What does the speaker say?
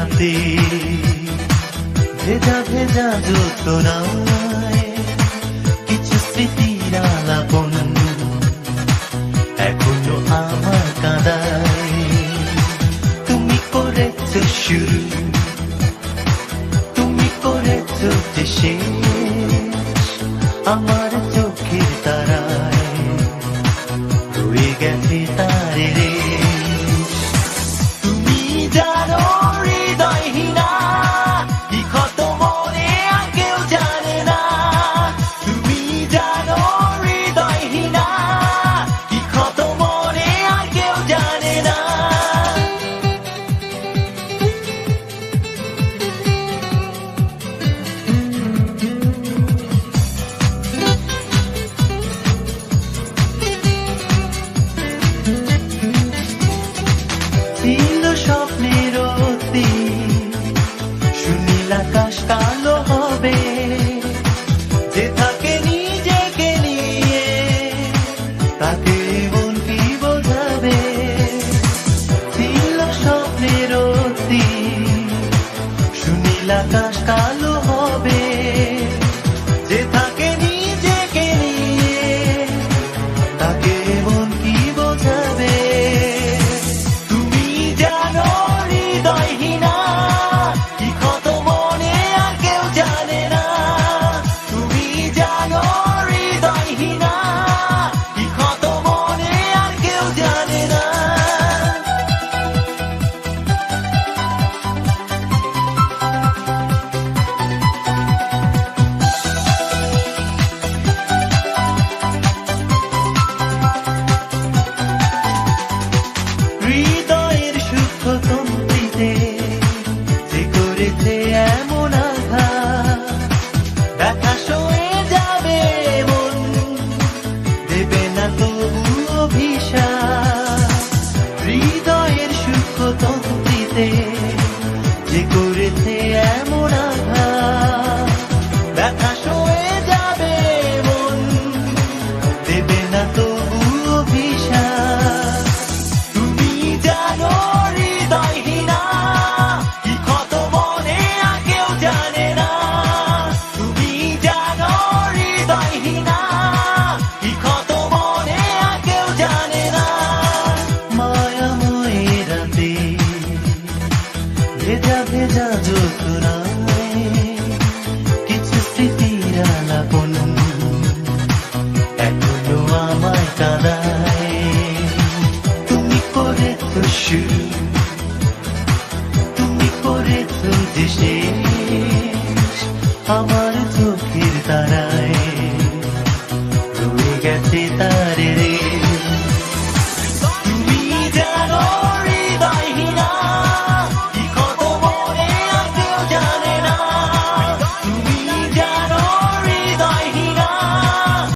রাতে ভেজা ভেজা জ্যোৎস্নায় কিছু স্মৃতির আলাপন এখনো আমার কাঁদায়। তুমি করেছো শুরু, তুমি করেছো যে শেষ, আমার চোখের তারায় রয়ে গেছে তারে রে। তুমি জানো হৃদয়হীনা কি ক্ষত মনে আর কেউ জানে না। তুমি জানো হৃদয়হীনা কি ক্ষত মনে আর কেউ জানে না। স্বপ্নের অতি সুনীল আকাশ কালো হবে, যে থাকে নিজেকে নিয়ে তাকে মন কি বোঝাবে। ছিল স্বপ্নের অতি সুনীল আকাশ কালো হবে, যে থাকে নিজেকে নিয়ে তাকে মন কি বোঝাবে। হৃদয়ের সূক্ষ্মতন্ত্রীতে যে করেছে এমন আঘাত, ব্যথা সয়ে যাবে মন, দেবে না তবু অভিশাপ। হৃদয়ের সূক্ষ্মতন্ত্রীতে যে করেছে এমন আঘাত, ব্যথা সয়ে যাবে মন, দেবে না তবু অভিশাপ। তুমি জানো হৃদয়হীনা কি ক্ষত মনে আর কেউ জানে না। তুমি জানো হৃদয়হীনা কি ক্ষত মনে আর কেউ জানে না। মায়াময় রাতে ভেজা ভেজা জ্যোৎস্নায় কিছু স্মৃতির আলাপন এখনো আমায় কাঁদায়। তুমি করেছো শুরু, তুমি করেছো যে শেষ, আমার চোখের তারায় রয়ে গেছে